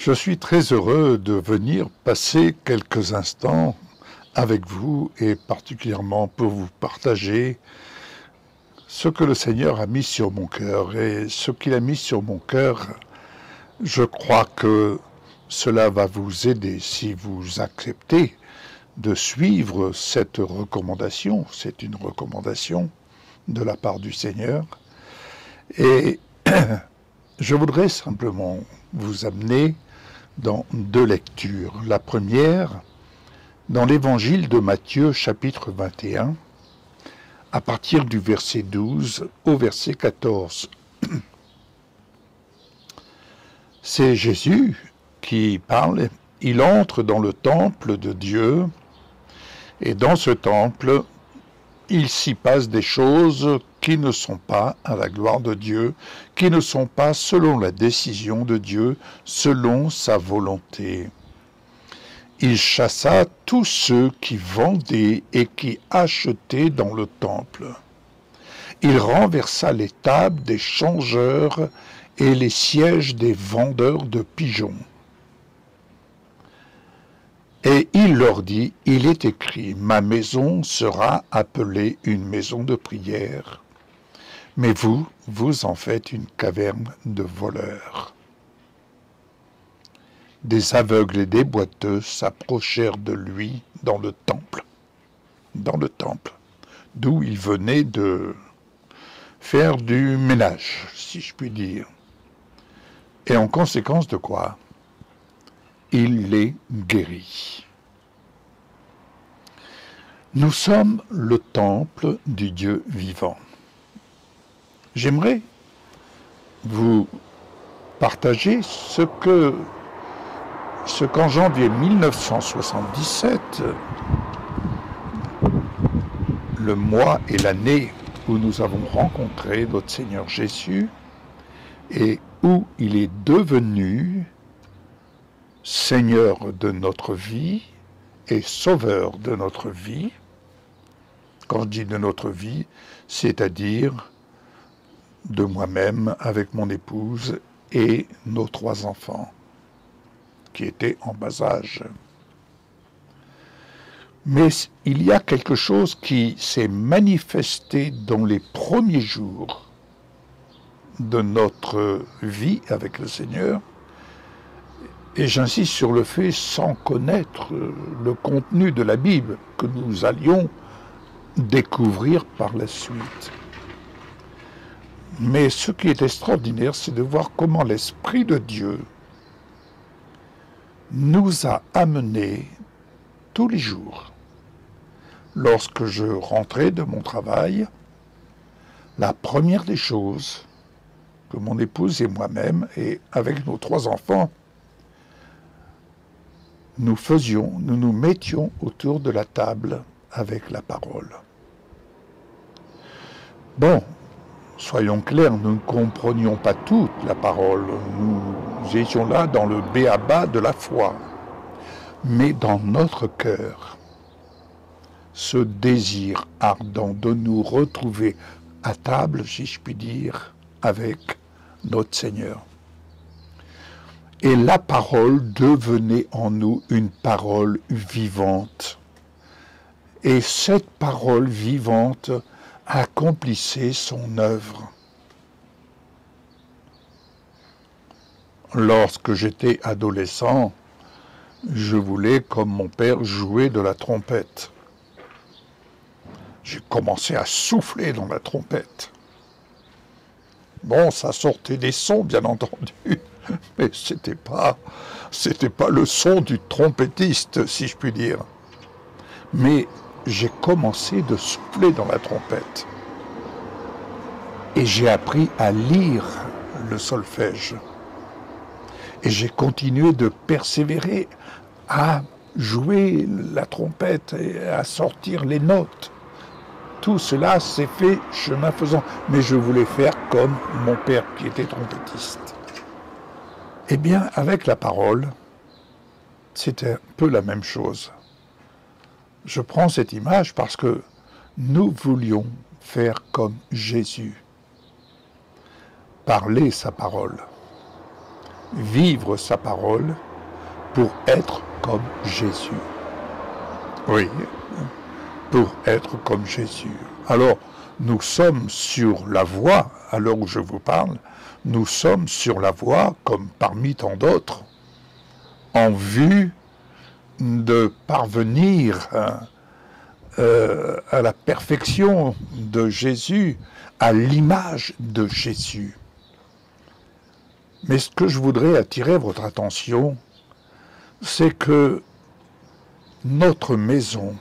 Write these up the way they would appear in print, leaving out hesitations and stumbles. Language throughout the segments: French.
Je suis très heureux de venir passer quelques instants avec vous et particulièrement pour vous partager ce que le Seigneur a mis sur mon cœur. Et ce qu'il a mis sur mon cœur, je crois que cela va vous aider si vous acceptez de suivre cette recommandation. C'est une recommandation de la part du Seigneur. Et je voudrais simplement vous amener dans deux lectures. La première, dans l'évangile de Matthieu, chapitre 21, à partir du verset 12 au verset 14. C'est Jésus qui parle. Il entre dans le temple de Dieu, et dans ce temple, il s'y passe des choses qui ne sont pas à la gloire de Dieu, qui ne sont pas selon la décision de Dieu, selon sa volonté. Il chassa tous ceux qui vendaient et qui achetaient dans le temple. Il renversa les tables des changeurs et les sièges des vendeurs de pigeons. Et il leur dit, il est écrit, ma maison sera appelée une maison de prière, mais vous, vous en faites une caverne de voleurs. Des aveugles et des boiteux s'approchèrent de lui dans le temple, d'où il venait de faire du ménage, si je puis dire. Et en conséquence de quoi, il les guérit. Nous sommes le temple du Dieu vivant. J'aimerais vous partager ce qu'en janvier 1977, le mois et l'année où nous avons rencontré notre Seigneur Jésus et où il est devenu Seigneur de notre vie et Sauveur de notre vie. Quand je dis de notre vie, c'est-à-dire de moi-même avec mon épouse et nos 3 enfants qui étaient en bas âge. Mais il y a quelque chose qui s'est manifesté dans les premiers jours de notre vie avec le Seigneur. Et j'insiste sur le fait, sans connaître le contenu de la Bible, que nous allions découvrir par la suite. Mais ce qui est extraordinaire, c'est de voir comment l'Esprit de Dieu nous a amenés tous les jours. Lorsque je rentrais de mon travail, la première des choses que mon épouse et moi-même, et avec nos 3 enfants, nous nous mettions autour de la table avec la parole. Bon, soyons clairs, nous ne comprenions pas toute la parole. Nous étions là dans le b.a.-ba de la foi. Mais dans notre cœur, ce désir ardent de nous retrouver à table, si je puis dire, avec notre Seigneur. Et la parole devenait en nous une parole vivante. Et cette parole vivante accomplissait son œuvre. Lorsque j'étais adolescent, je voulais, comme mon père, jouer de la trompette. J'ai commencé à souffler dans la trompette. Bon, ça sortait des sons, bien entendu, mais c'était pas le son du trompettiste, si je puis dire. Mais j'ai commencé de souffler dans la trompette. Et j'ai appris à lire le solfège. Et j'ai continué de persévérer à jouer la trompette et à sortir les notes. Tout cela s'est fait chemin faisant. Mais je voulais faire comme mon père qui était trompettiste. Eh bien, avec la parole, c'était un peu la même chose. Je prends cette image parce que nous voulions faire comme Jésus. Parler sa parole. vivre sa parole pour être comme Jésus. Oui, pour être comme Jésus. Alors, nous sommes sur la voie, à l'heure où je vous parle, nous sommes sur la voie, comme parmi tant d'autres, en vue de parvenir à la perfection de Jésus, à l'image de Jésus. Mais ce que je voudrais attirer votre attention, c'est que notre maison,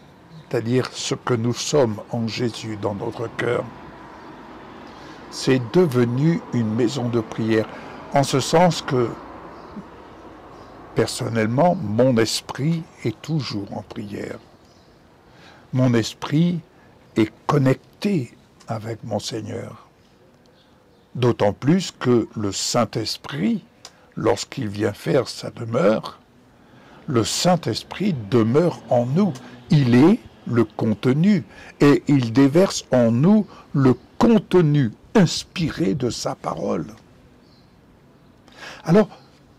c'est-à-dire ce que nous sommes en Jésus dans notre cœur, c'est devenu une maison de prière, en ce sens que, personnellement, mon esprit est toujours en prière. Mon esprit est connecté avec mon Seigneur. D'autant plus que le Saint-Esprit, lorsqu'il vient faire sa demeure, le Saint-Esprit demeure en nous. Il est le contenu et il déverse en nous le contenu inspiré de sa parole. Alors,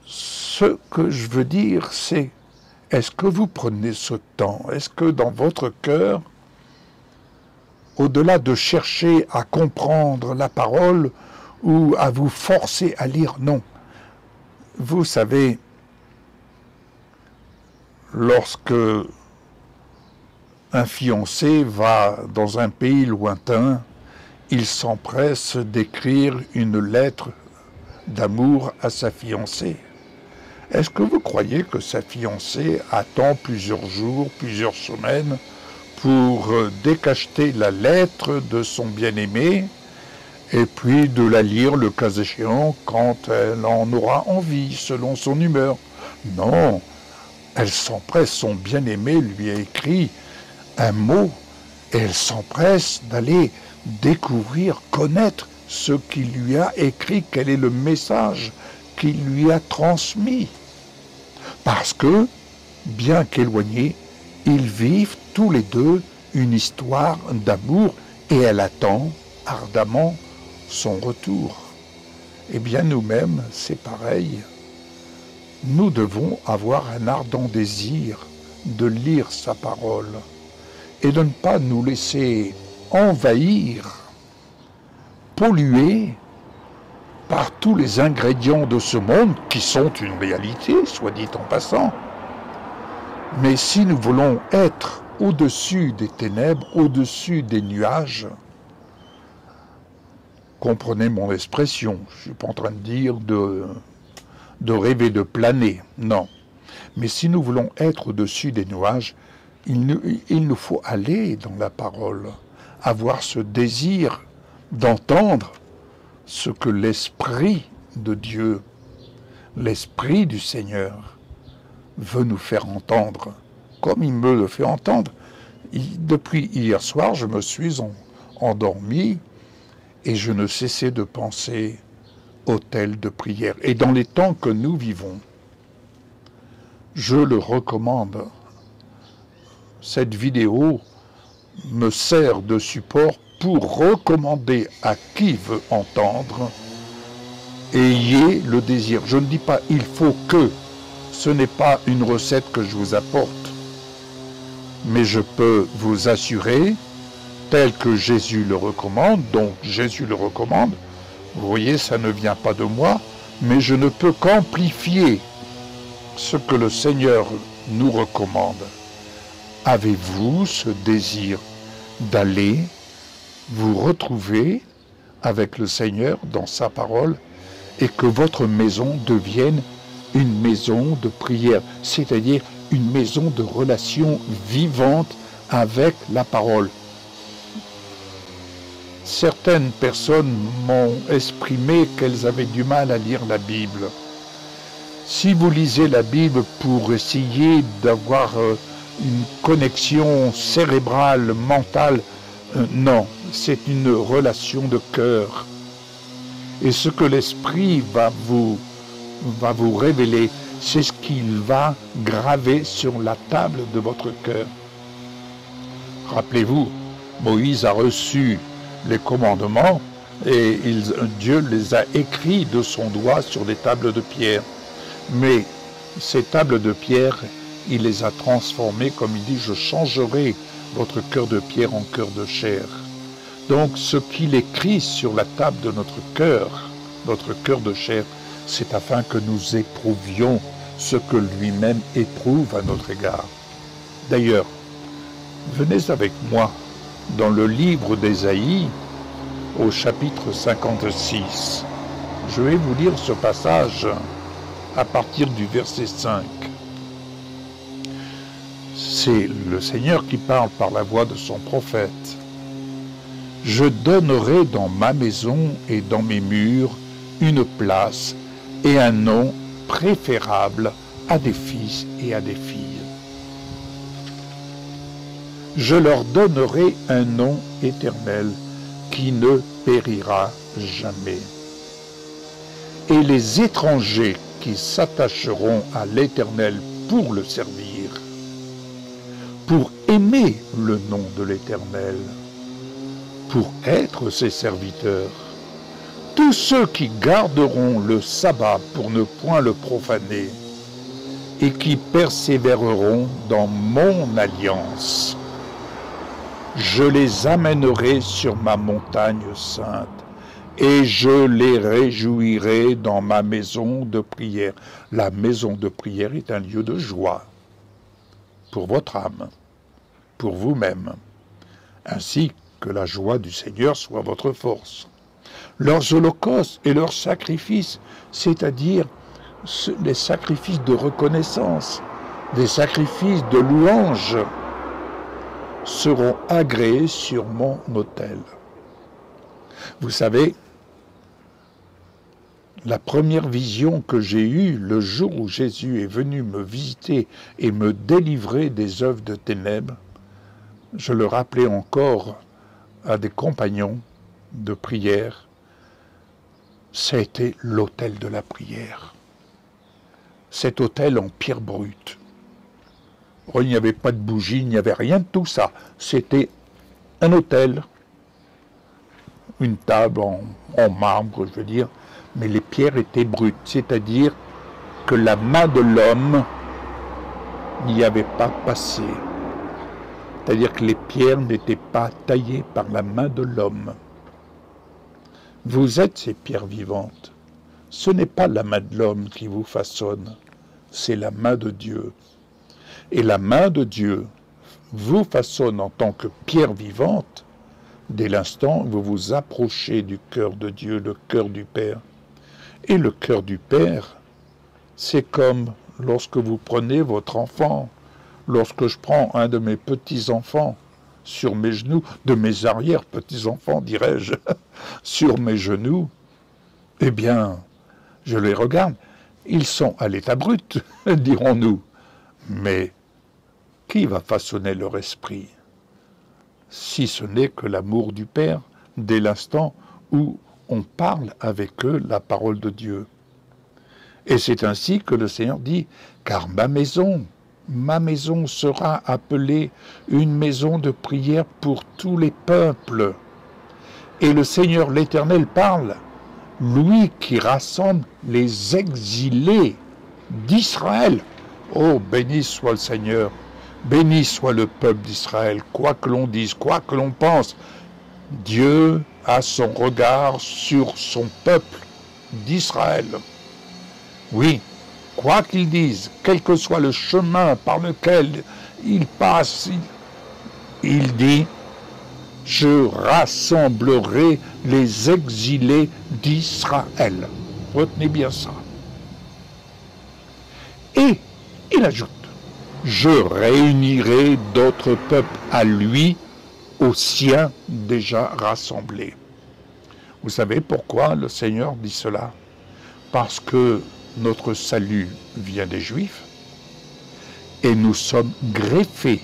ce que je veux dire, c'est, est-ce que vous prenez ce temps? Est-ce que dans votre cœur, au-delà de chercher à comprendre la parole ou à vous forcer à lire, non. Vous savez, lorsque un fiancé va dans un pays lointain, il s'empresse d'écrire une lettre d'amour à sa fiancée. Est-ce que vous croyez que sa fiancée attend plusieurs jours, plusieurs semaines pour décacheter la lettre de son bien-aimé et puis de la lire le cas échéant quand elle en aura envie, selon son humeur? Non, elle s'empresse, son bien-aimé lui a écrit un mot et elle s'empresse d'aller découvrir, connaître ce qu'il lui a écrit, quel est le message qu'il lui a transmis. Parce que, bien qu'éloignés, ils vivent tous les deux une histoire d'amour et elle attend ardemment son retour. Eh bien, nous-mêmes, c'est pareil. Nous devons avoir un ardent désir de lire sa parole et de ne pas nous laisser envahir, polluer par tous les ingrédients de ce monde qui sont une réalité, soit dit en passant. Mais si nous voulons être au-dessus des ténèbres, au-dessus des nuages, comprenez mon expression, je ne suis pas en train de dire de rêver de planer, non. Mais si nous voulons être au-dessus des nuages, il nous faut aller dans la parole, avoir ce désir d'entendre ce que l'Esprit de Dieu, l'Esprit du Seigneur, veut nous faire entendre, comme il me le fait entendre. Depuis hier soir, je me suis endormi et je ne cessais de penser autel de prière. Et dans les temps que nous vivons, je le recommande. Cette vidéo me sert de support pour recommander à qui veut entendre, ayez le désir. Je ne dis pas il faut que, ce n'est pas une recette que je vous apporte, mais je peux vous assurer, tel que Jésus le recommande, donc Jésus le recommande, vous voyez, ça ne vient pas de moi, mais je ne peux qu'amplifier ce que le Seigneur nous recommande. Avez-vous ce désir d'aller vous retrouver avec le Seigneur dans sa parole et que votre maison devienne une maison de prière, c'est-à-dire une maison de relation vivante avec la parole? Certaines personnes m'ont exprimé qu'elles avaient du mal à lire la Bible. Si vous lisez la Bible pour essayer d'avoir une connexion cérébrale, mentale, non, c'est une relation de cœur. Et ce que l'Esprit va vous révéler, c'est ce qu'il va graver sur la table de votre cœur. Rappelez-vous, Moïse a reçu les commandements et Dieu les a écrits de son doigt sur des tables de pierre. Mais ces tables de pierre, il les a transformées, comme il dit, je changerai votre cœur de pierre en cœur de chair. Donc ce qu'il écrit sur la table de notre cœur de chair, c'est afin que nous éprouvions ce que lui-même éprouve à notre égard. D'ailleurs, venez avec moi dans le livre d'Ésaïe, au chapitre 56. Je vais vous lire ce passage à partir du verset 5. C'est le Seigneur qui parle par la voix de son prophète. « Je donnerai dans ma maison et dans mes murs une place et un nom préférable à des fils et à des filles. Je leur donnerai un nom éternel qui ne périra jamais. Et les étrangers qui s'attacheront à l'Éternel pour le servir, pour aimer le nom de l'Éternel, pour être ses serviteurs, tous ceux qui garderont le sabbat pour ne point le profaner, et qui persévéreront dans mon alliance, je les amènerai sur ma montagne sainte, et je les réjouirai dans ma maison de prière. La maison de prière est un lieu de joie pour votre âme, pour vous-même, ainsi que la joie du Seigneur soit votre force. Leurs holocaustes et leurs sacrifices, c'est-à-dire les sacrifices de reconnaissance, des sacrifices de louange, seront agréés sur mon autel. Vous savez, la première vision que j'ai eue le jour où Jésus est venu me visiter et me délivrer des œuvres de ténèbres, je le rappelais encore à des compagnons de prière, c'était l'autel de la prière. Cet autel en pierre brute. Il n'y avait pas de bougie, il n'y avait rien de tout ça. C'était un autel, une table en marbre, je veux dire, mais les pierres étaient brutes, c'est-à-dire que la main de l'homme n'y avait pas passé. C'est-à-dire que les pierres n'étaient pas taillées par la main de l'homme. Vous êtes ces pierres vivantes. Ce n'est pas la main de l'homme qui vous façonne, c'est la main de Dieu. Et la main de Dieu vous façonne en tant que pierre vivante dès l'instant où vous vous approchez du cœur de Dieu, le cœur du Père. Et le cœur du Père, c'est comme lorsque vous prenez votre enfant, lorsque je prends un de mes petits-enfants sur mes genoux, de mes arrière-petits-enfants, dirais-je, sur mes genoux, eh bien, je les regarde, ils sont à l'état brut, dirons-nous. Mais qui va façonner leur esprit, si ce n'est que l'amour du Père, dès l'instant où on parle avec eux la parole de Dieu. Et c'est ainsi que le Seigneur dit, car ma maison sera appelée une maison de prière pour tous les peuples. Et le Seigneur l'Éternel parle, lui qui rassemble les exilés d'Israël. Oh, béni soit le Seigneur, béni soit le peuple d'Israël, quoi que l'on dise, quoi que l'on pense, Dieu a son regard sur son peuple d'Israël. Oui, quoi qu'ils disent, quel que soit le chemin par lequel il passe, il dit, je rassemblerai les exilés d'Israël. Retenez bien ça. Et il ajoute, je réunirai d'autres peuples à lui, aux siens déjà rassemblés. Vous savez pourquoi le Seigneur dit cela? Parce que notre salut vient des Juifs et nous sommes greffés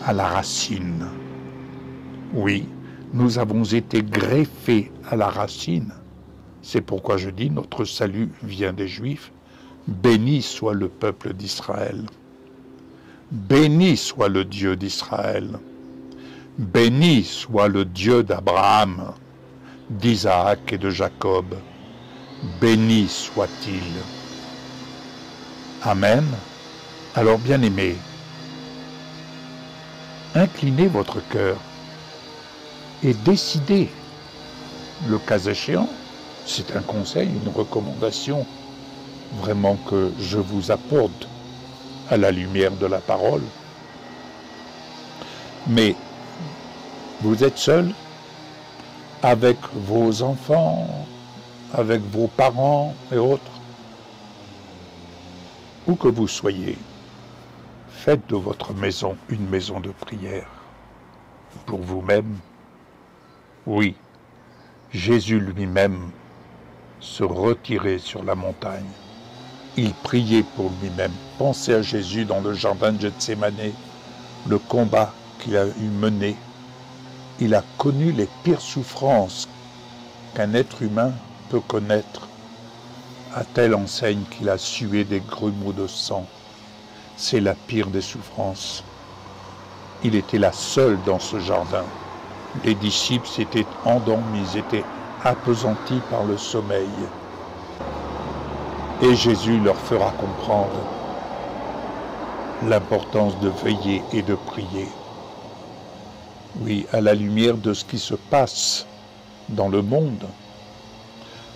à la racine. Oui, nous avons été greffés à la racine. C'est pourquoi je dis notre salut vient des Juifs. Béni soit le peuple d'Israël. Béni soit le Dieu d'Israël. Béni soit le Dieu d'Abraham, d'Isaac et de Jacob. Béni soit-il. Amen. Alors, bien-aimés, inclinez votre cœur et décidez, le cas échéant, c'est un conseil, une recommandation vraiment que je vous apporte à la lumière de la parole. Mais vous êtes seul avec vos enfants, avec vos parents et autres. Où que vous soyez, faites de votre maison une maison de prière. Pour vous-même, oui, Jésus lui-même se retirait sur la montagne. Il priait pour lui-même. Pensez à Jésus dans le jardin de Gethsémani, le combat qu'il a eu mené. Il a connu les pires souffrances qu'un être humain peut connaître, à telle enseigne qu'il a sué des grumeaux de sang. C'est la pire des souffrances. Il était là seul dans ce jardin. Les disciples s'étaient endormis, ils étaient appesantis par le sommeil. Et Jésus leur fera comprendre l'importance de veiller et de prier. Oui, à la lumière de ce qui se passe dans le monde,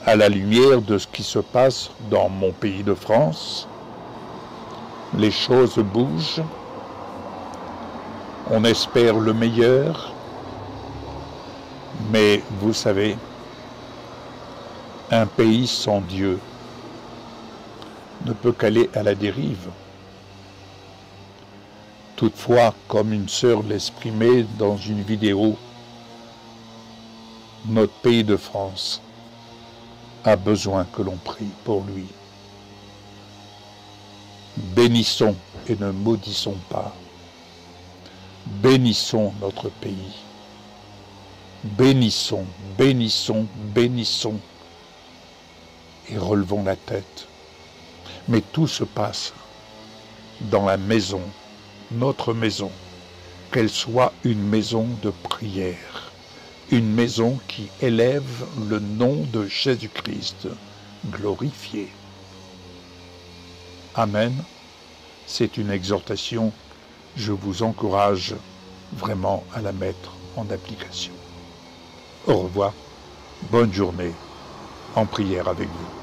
à la lumière de ce qui se passe dans mon pays de France, les choses bougent, on espère le meilleur, mais vous savez, un pays sans Dieu ne peut qu'aller à la dérive. Toutefois, comme une sœur l'exprimait dans une vidéo, notre pays de France a besoin que l'on prie pour lui. Bénissons et ne maudissons pas. Bénissons notre pays. Bénissons, bénissons, bénissons et relevons la tête. Mais tout se passe dans la maison, notre maison, qu'elle soit une maison de prière, une maison qui élève le nom de Jésus-Christ glorifié. Amen. C'est une exhortation. Je vous encourage vraiment à la mettre en application. Au revoir. Bonne journée en prière avec vous.